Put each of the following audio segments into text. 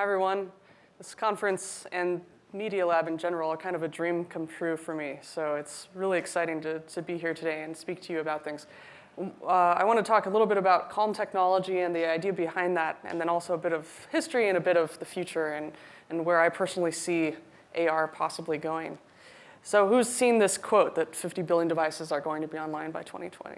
Hi, everyone. This conference and Media Lab in general are kind of a dream come true for me. So it's really exciting to be here today and speak to you about things. I want to talk a little bit about calm technology and the idea behind that, and then also a bit of history and a bit of the future and where I personally see AR possibly going. So who's seen this quote that 50 billion devices are going to be online by 2020?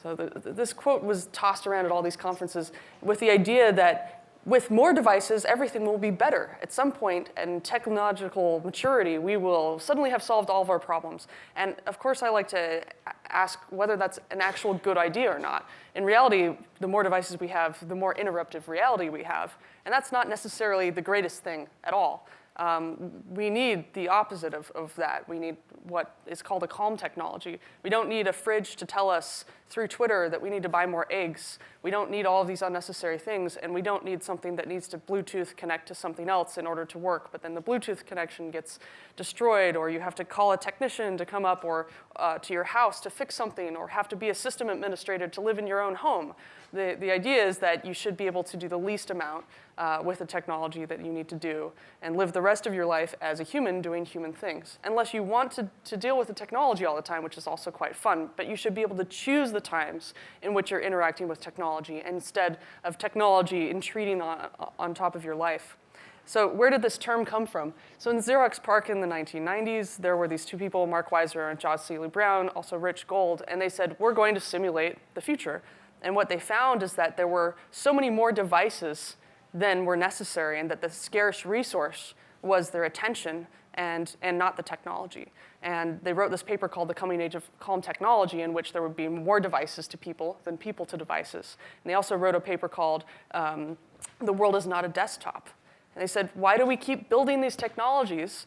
So this quote was tossed around at all these conferences with the idea that with more devices, everything will be better. At some point in technological maturity, we will suddenly have solved all of our problems. And of course, I like to ask whether that's an actual good idea or not. In reality, the more devices we have, the more interruptive reality we have. And that's not necessarily the greatest thing at all. We need the opposite of that. We need what is called a calm technology. We don't need a fridge to tell us through Twitter that we need to buy more eggs. We don't need all of these unnecessary things, and we don't need something that needs to Bluetooth connect to something else in order to work, but then the Bluetooth connection gets destroyed, or you have to call a technician to come up or to your house to fix something, or have to be a system administrator to live in your own home. The idea is that you should be able to do the least amount with the technology that you need to do and live the rest of your life as a human doing human things. Unless you want to deal with the technology all the time, which is also quite fun, but you should be able to choose the times in which you're interacting with technology instead of technology intruding on top of your life. So where did this term come from? So in Xerox PARC in the 1990s, there were these two people, Mark Weiser and Josh Seeley Brown, also Rich Gold, and they said, we're going to simulate the future. And what they found is that there were so many more devices than were necessary, and that the scarce resource was their attention and not the technology. And they wrote this paper called The Coming Age of Calm Technology, in which there would be more devices to people than people to devices. And they also wrote a paper called The World is Not a Desktop. And they said, why do we keep building these technologies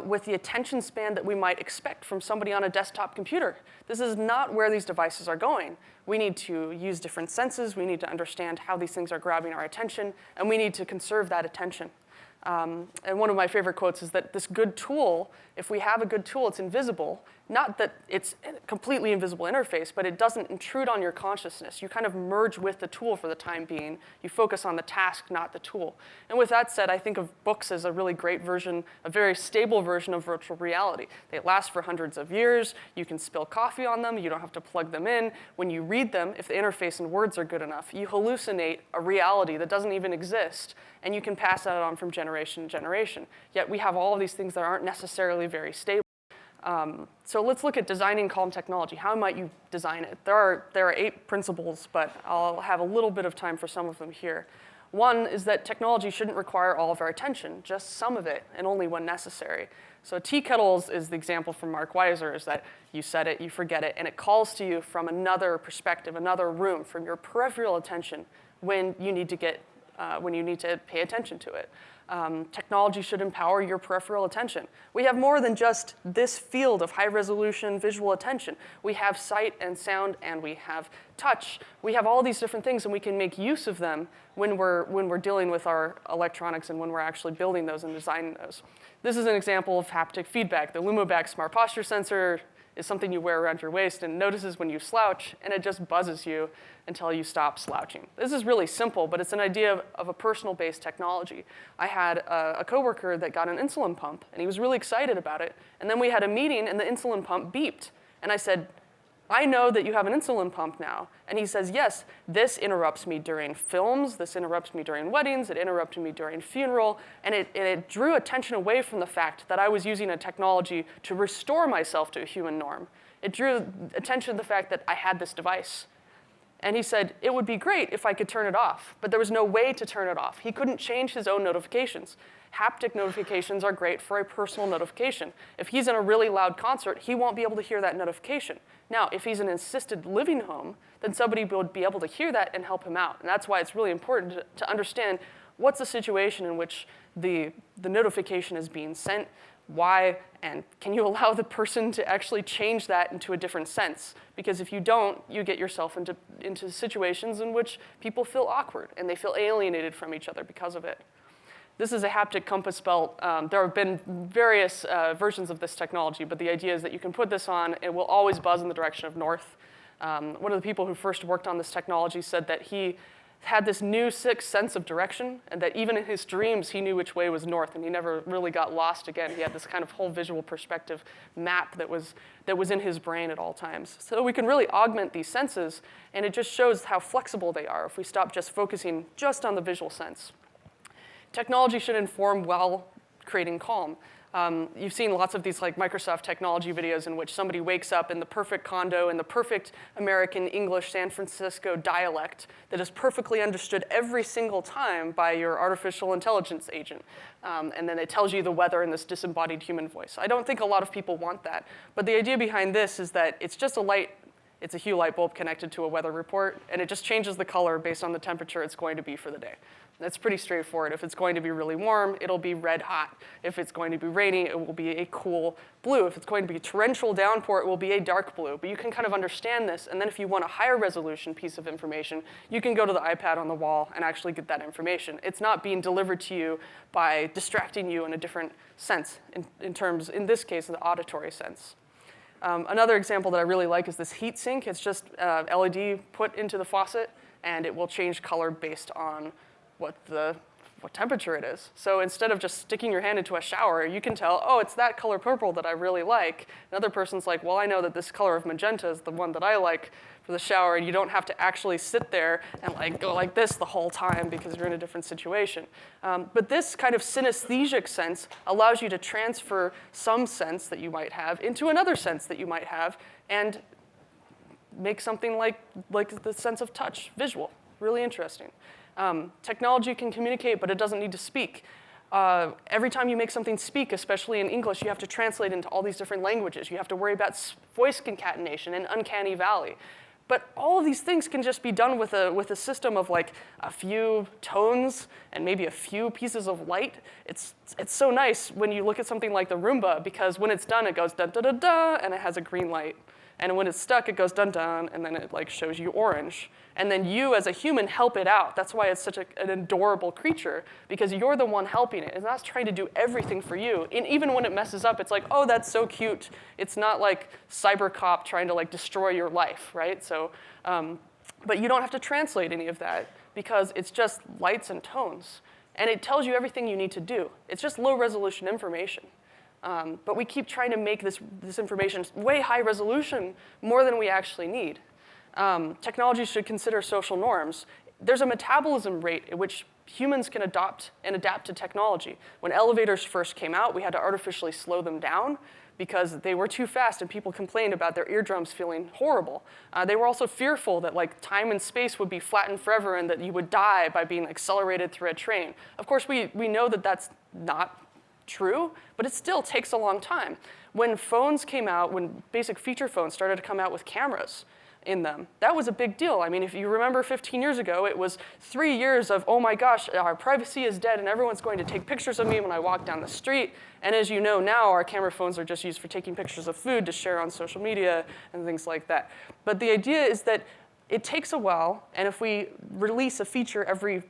with the attention span that we might expect from somebody on a desktop computer? This is not where these devices are going. We need to use different senses. We need to understand how these things are grabbing our attention, and we need to conserve that attention. And one of my favorite quotes is that this good tool, if we have a good tool, it's invisible. Not that it's a completely invisible interface, but it doesn't intrude on your consciousness. You kind of merge with the tool for the time being. You focus on the task, not the tool. And with that said, I think of books as a really great version, a very stable version of virtual reality. They last for hundreds of years. You can spill coffee on them. You don't have to plug them in. When you read them, if the interface and words are good enough, you hallucinate a reality that doesn't even exist, and you can pass that on from generation to generation. Yet we have all of these things that aren't necessarily very stable. So let's look at designing calm technology. How might you design it? There are 8 principles, but I'll have a little bit of time for some of them here. One is that technology shouldn't require all of our attention, just some of it, and only when necessary. So tea kettles is the example from Mark Weiser, is that you set it, you forget it, and it calls to you from another perspective, another room, from your peripheral attention when you need to pay attention to it. Technology should empower your peripheral attention. We have more than just this field of high-resolution visual attention. We have sight and sound, and we have touch. We have all these different things, and we can make use of them when we're dealing with our electronics and when we're actually building those and designing those. This is an example of haptic feedback. The LumoBack Smart Posture Sensor is something you wear around your waist and notices when you slouch, and it just buzzes you until you stop slouching. This is really simple, but it's an idea of a personal-based technology. I had a coworker that got an insulin pump, and he was really excited about it. And then we had a meeting, and the insulin pump beeped. And I said, I know that you have an insulin pump now. And he says, yes, this interrupts me during films, this interrupts me during weddings, it interrupted me during funeral, and it drew attention away from the fact that I was using a technology to restore myself to a human norm. It drew attention to the fact that I had this device. And he said, it would be great if I could turn it off, but there was no way to turn it off. He couldn't change his own notifications. Haptic notifications are great for a personal notification. If he's in a really loud concert, he won't be able to hear that notification. Now, if he's in an assisted living home, then somebody would be able to hear that and help him out. And that's why it's really important to understand what's the situation in which the notification is being sent, why, and can you allow the person to actually change that into a different sense? Because if you don't, you get yourself into situations in which people feel awkward and they feel alienated from each other because of it. This is a haptic compass belt. There have been various versions of this technology, but the idea is that you can put this on, it will always buzz in the direction of north. One of the people who first worked on this technology said that he had this new sixth sense of direction, and that even in his dreams, he knew which way was north, and he never really got lost again. He had this kind of whole visual perspective map that was in his brain at all times. So we can really augment these senses, and it just shows how flexible they are if we stop just focusing just on the visual sense. Technology should inform while creating calm. You've seen lots of these like Microsoft technology videos in which somebody wakes up in the perfect condo in the perfect American English San Francisco dialect that is perfectly understood every single time by your artificial intelligence agent. And then it tells you the weather in this disembodied human voice. I don't think a lot of people want that. But the idea behind this is that it's just it's a hue light bulb connected to a weather report, and it just changes the color based on the temperature it's going to be for the day. That's pretty straightforward. If it's going to be really warm, it'll be red hot. If it's going to be rainy, it will be a cool blue. If it's going to be a torrential downpour, it will be a dark blue. But you can kind of understand this, and then if you want a higher resolution piece of information, you can go to the iPad on the wall and actually get that information. It's not being delivered to you by distracting you in a different sense, in this case, the auditory sense. Another example that I really like is this heat sink. It's just LED put into the faucet, and it will change color based on what temperature it is. So instead of just sticking your hand into a shower, you can tell, oh, it's that color purple that I really like. Another person's like, well, I know that this color of magenta is the one that I like for the shower, and you don't have to actually sit there and like go like this the whole time because you're in a different situation. But this kind of synesthesic sense allows you to transfer some sense that you might have into another sense that you might have and make something like the sense of touch, visual, really interesting. Technology can communicate, but it doesn't need to speak. Every time you make something speak, especially in English, you have to translate into all these different languages. You have to worry about voice concatenation and uncanny valley. But all of these things can just be done with a system of like a few tones and maybe a few pieces of light. It's so nice when you look at something like the Roomba, because when it's done, it goes dun dun dun dun, and it has a green light. And when it's stuck, it goes dun dun, and then it like shows you orange. And then you, as a human, help it out. That's why it's such an adorable creature, because you're the one helping it. It's not trying to do everything for you. And even when it messes up, it's like, oh, that's so cute. It's not like CyberCop trying to like destroy your life, right? So, but you don't have to translate any of that, because it's just lights and tones. And it tells you everything you need to do. It's just low-resolution information. But we keep trying to make this information way high resolution, more than we actually need. Technology should consider social norms. There's a metabolism rate at which humans can adopt and adapt to technology. When elevators first came out, we had to artificially slow them down because they were too fast and people complained about their eardrums feeling horrible. They were also fearful that like time and space would be flattened forever and that you would die by being accelerated through a train. Of course, we know that that's not true, but it still takes a long time. When phones came out, when basic feature phones started to come out with cameras in them, that was a big deal. I mean, if you remember 15 years ago, it was 3 years of, oh my gosh, our privacy is dead and everyone's going to take pictures of me when I walk down the street. And as you know now, our camera phones are just used for taking pictures of food to share on social media and things like that. But the idea is that it takes a while, and if we release a feature every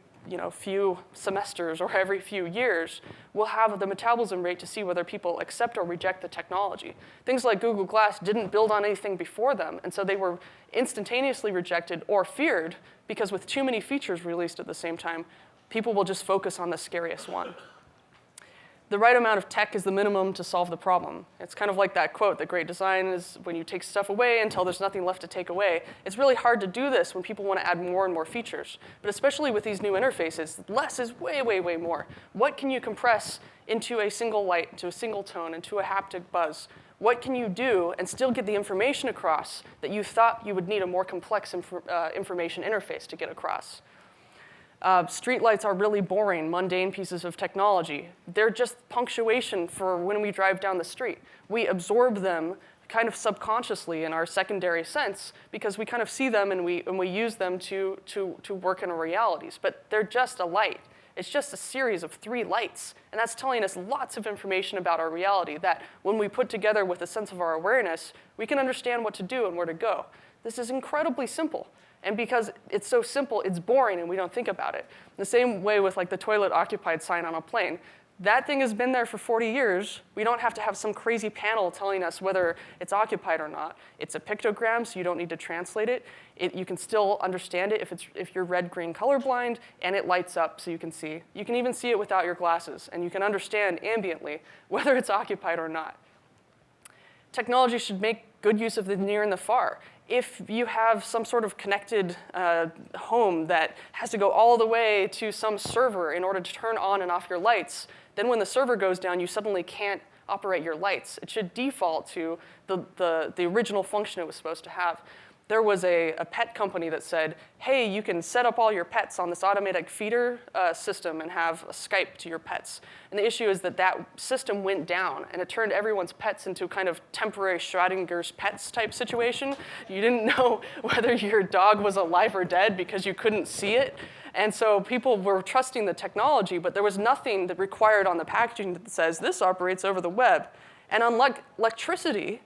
few semesters or every few years, we'll have the metabolism rate to see whether people accept or reject the technology. Things like Google Glass didn't build on anything before them, and so they were instantaneously rejected or feared, because with too many features released at the same time, people will just focus on the scariest one. The right amount of tech is the minimum to solve the problem. It's kind of like that quote, that great design is when you take stuff away until there's nothing left to take away. It's really hard to do this when people want to add more and more features. But especially with these new interfaces, less is way, way, way more. What can you compress into a single light, into a single tone, into a haptic buzz? What can you do and still get the information across that you thought you would need a more complex information interface to get across? Streetlights are really boring, mundane pieces of technology. They're just punctuation for when we drive down the street. We absorb them kind of subconsciously in our secondary sense because we kind of see them and we use them to work in our realities. But they're just a light. It's just a series of 3 lights. And that's telling us lots of information about our reality that when we put together with a sense of our awareness, we can understand what to do and where to go. This is incredibly simple. And because it's so simple, it's boring and we don't think about it. The same way with like the toilet occupied sign on a plane. That thing has been there for 40 years. We don't have to have some crazy panel telling us whether it's occupied or not. It's a pictogram, so you don't need to translate it. You can still understand it if you're red-green colorblind, and it lights up so you can see. You can even see it without your glasses, and you can understand ambiently whether it's occupied or not. Technology should make good use of the near and the far. If you have some sort of connected home that has to go all the way to some server in order to turn on and off your lights, then when the server goes down, you suddenly can't operate your lights. It should default to the original function it was supposed to have. There was a pet company that said, hey, you can set up all your pets on this automatic feeder system and have a Skype to your pets. And the issue is that that system went down, and it turned everyone's pets into a kind of temporary Schrodinger's pets type situation. You didn't know whether your dog was alive or dead because you couldn't see it. And so people were trusting the technology, but there was nothing that required on the packaging that says this operates over the web. And unlike electricity,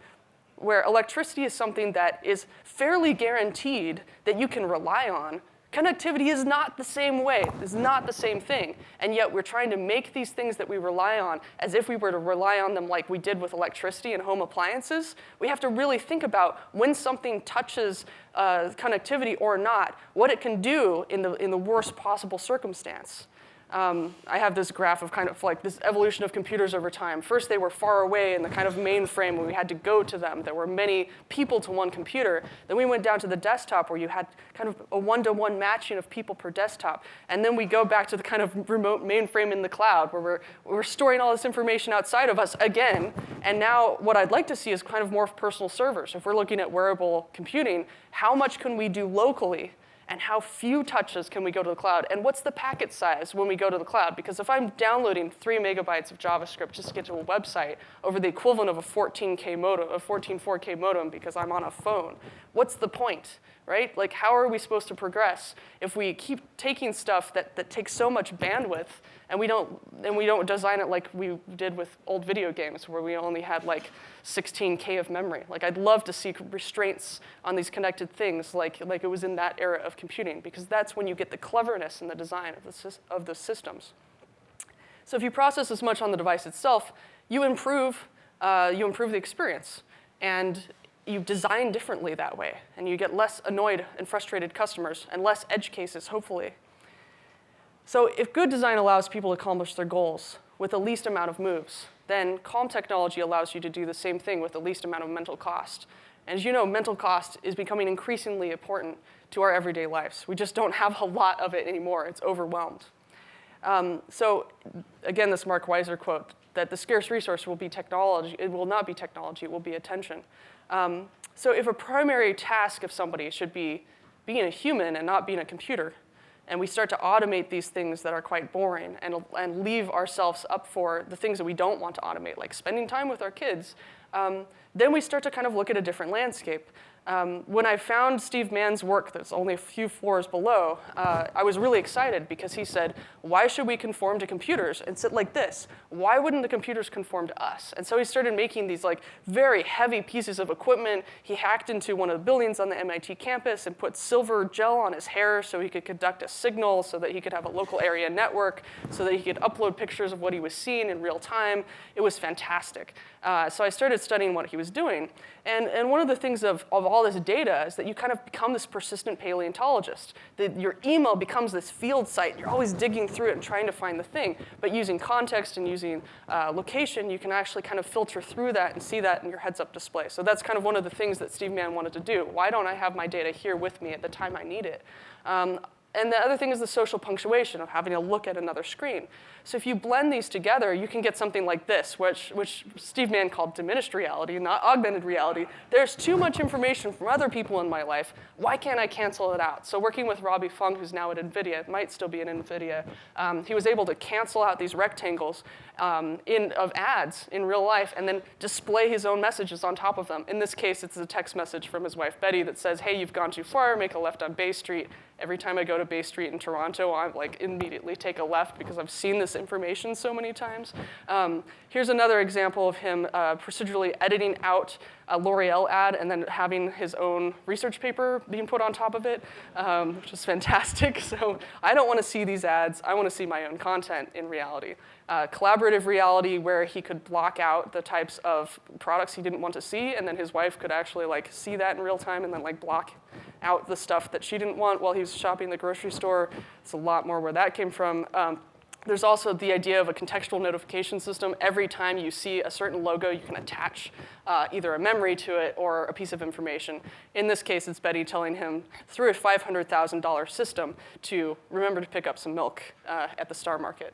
where electricity is something that is fairly guaranteed that you can rely on, connectivity is not the same way. It's not the same thing. And yet we're trying to make these things that we rely on as if we were to rely on them like we did with electricity and home appliances. We have to really think about when something touches connectivity or not, what it can do in the worst possible circumstance. I have this graph of kind of like this evolution of computers over time. First, they were far away in the kind of mainframe where we had to go to them. There were many people to one computer. Then we went down to the desktop where you had kind of a one-to-one matching of people per desktop. And then we go back to the kind of remote mainframe in the cloud where we're storing all this information outside of us again. And now what I'd like to see is kind of more personal servers. If we're looking at wearable computing, how much can we do locally? And how few touches can we go to the cloud? And what's the packet size when we go to the cloud? Because if I'm downloading 3 megabytes of JavaScript just to get to a website over the equivalent of a 14K modem, a 14.4K modem because I'm on a phone, what's the point, right? Like, how are we supposed to progress if we keep taking stuff that takes so much bandwidth and we don't design it like we did with old video games where we only had like 16K of memory? Like, I'd love to see restraints on these connected things like it was in that era of computing, because that's when you get the cleverness in the design of the systems. So if you process as much on the device itself, you improve the experience. And you design differently that way. And you get less annoyed and frustrated customers and less edge cases, hopefully. So if good design allows people to accomplish their goals with the least amount of moves, then calm technology allows you to do the same thing with the least amount of mental cost. And as you know, mental cost is becoming increasingly important to our everyday lives. We just don't have a lot of it anymore. It's overwhelmed. So again, this Mark Weiser quote, that the scarce resource will be technology. It will not be technology. It will be attention. So if a primary task of somebody should be being a human and not being a computer, and we start to automate these things that are quite boring and leave ourselves up for the things that we don't want to automate, like spending time with our kids, then we start to kind of look at a different landscape. When I found Steve Mann's work that's only a few floors below, I was really excited because he said, why should we conform to computers? And said like this, why wouldn't the computers conform to us? And so he started making these like very heavy pieces of equipment. He hacked into one of the buildings on the MIT campus and put silver gel on his hair so he could conduct a signal, so that he could have a local area network, so that he could upload pictures of what he was seeing in real time. It was fantastic. So I started studying what he was doing. And one of the things of all this data is that you kind of become this persistent paleontologist. That your email becomes this field site. You're always digging through it and trying to find the thing. But using context and using location, you can actually kind of filter through that and see that in your heads-up display. So that's kind of one of the things that Steve Mann wanted to do. Why don't I have my data here with me at the time I need it? And the other thing is the social punctuation of having to look at another screen. So if you blend these together, you can get something like this, which Steve Mann called diminished reality, not augmented reality. There's too much information from other people in my life. Why can't I cancel it out? So working with Robbie Fung, who's now at NVIDIA, might still be at NVIDIA, he was able to cancel out these rectangles of ads in real life and then display his own messages on top of them. In this case, it's a text message from his wife, Betty, that says, hey, you've gone too far, make a left on Bay Street, Every time I go to Bay Street in Toronto, I like immediately take a left because I've seen this information so many times. Here's another example of him procedurally editing out a L'Oreal ad and then having his own research paper being put on top of it, which is fantastic. So I don't want to see these ads. I want to see my own content in reality. Collaborative reality, where he could block out the types of products he didn't want to see, and then his wife could actually like see that in real time and then like block out the stuff that she didn't want while he was shopping in the grocery store. It's a lot more where that came from. There's also the idea of a contextual notification system. Every time you see a certain logo, you can attach either a memory to it or a piece of information. In this case, it's Betty telling him through a $500,000 system to remember to pick up some milk at the Star Market.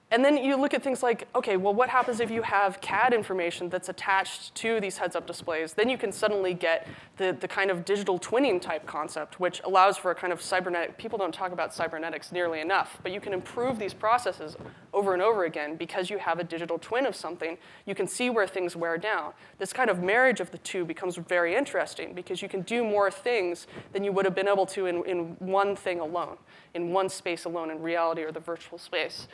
And then you look at things like, okay, well, what happens if you have CAD information that's attached to these heads-up displays? Then you can suddenly get the kind of digital twinning type concept, which allows for a kind of cybernetic. People don't talk about cybernetics nearly enough, but you can improve these processes over and over again because you have a digital twin of something. You can see where things wear down. This kind of marriage of the two becomes very interesting because you can do more things than you would have been able to in one thing alone, in one space alone, in reality or the virtual space.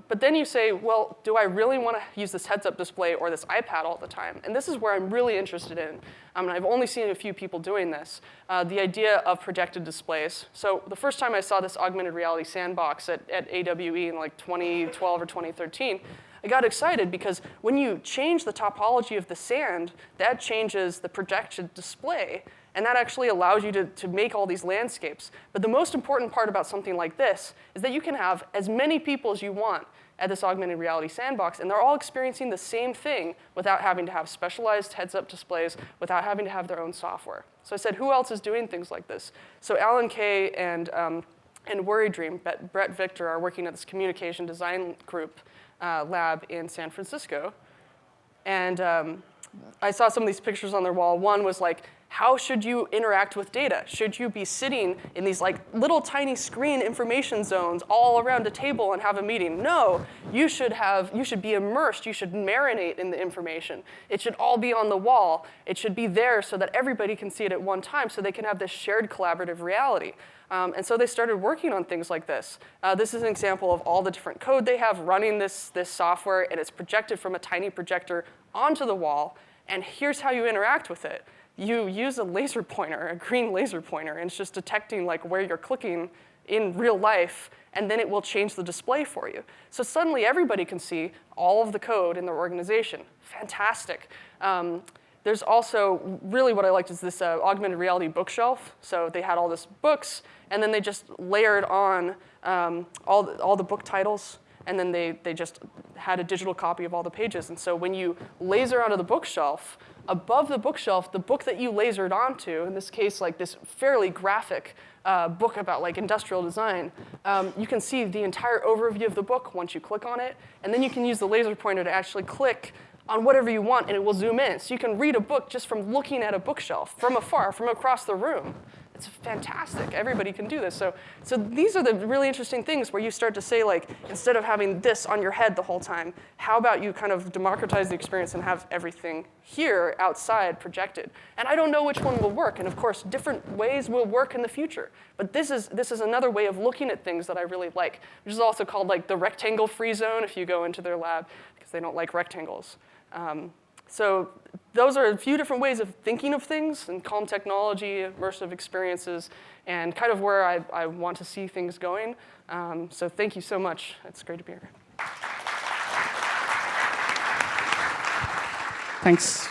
But then you say, well, do I really want to use this heads-up display or this iPad all the time? And this is where I'm really interested in. And I've only seen a few people doing this, the idea of projected displays. So the first time I saw this augmented reality sandbox at AWE in like 2012 or 2013, I got excited because when you change the topology of the sand, that changes the projected display. And that actually allows you to make all these landscapes. But the most important part about something like this is that you can have as many people as you want at this augmented reality sandbox, and they're all experiencing the same thing without having to have specialized heads-up displays, without having to have their own software. So I said, who else is doing things like this? So Alan Kay and Worry Dream, Brett Victor, are working at this communication design group lab in San Francisco. And I saw some of these pictures on their wall. One was like, how should you interact with data? Should you be sitting in these like little tiny screen information zones all around a table and have a meeting? No, you should be immersed. You should marinate in the information. It should all be on the wall. It should be there so that everybody can see it at one time so they can have this shared collaborative reality. And so they started working on things like this. This is an example of all the different code they have running this software, and it's projected from a tiny projector onto the wall. And here's how you interact with it. You use a laser pointer, a green laser pointer, and it's just detecting like where you're clicking in real life, and then it will change the display for you. So suddenly everybody can see all of the code in their organization. Fantastic. There's also, really what I liked is this augmented reality bookshelf. So they had all these books, and then they just layered on all the book titles, and then they just had a digital copy of all the pages. And so when you laser onto the bookshelf, above the bookshelf, the book that you lasered onto, in this case, like this fairly graphic book about like industrial design, you can see the entire overview of the book once you click on it, and then you can use the laser pointer to actually click on whatever you want, and it will zoom in. So you can read a book just from looking at a bookshelf from afar, from across the room. It's fantastic. Everybody can do this. So these are the really interesting things where you start to say, like, instead of having this on your head the whole time, how about you kind of democratize the experience and have everything here outside projected? And I don't know which one will work. And of course, different ways will work in the future. But this is another way of looking at things that I really like, which is also called like the rectangle-free zone if you go into their lab, because they don't like rectangles. So those are a few different ways of thinking of things, and calm technology, immersive experiences, and kind of where I want to see things going. So thank you so much. It's great to be here. Thanks.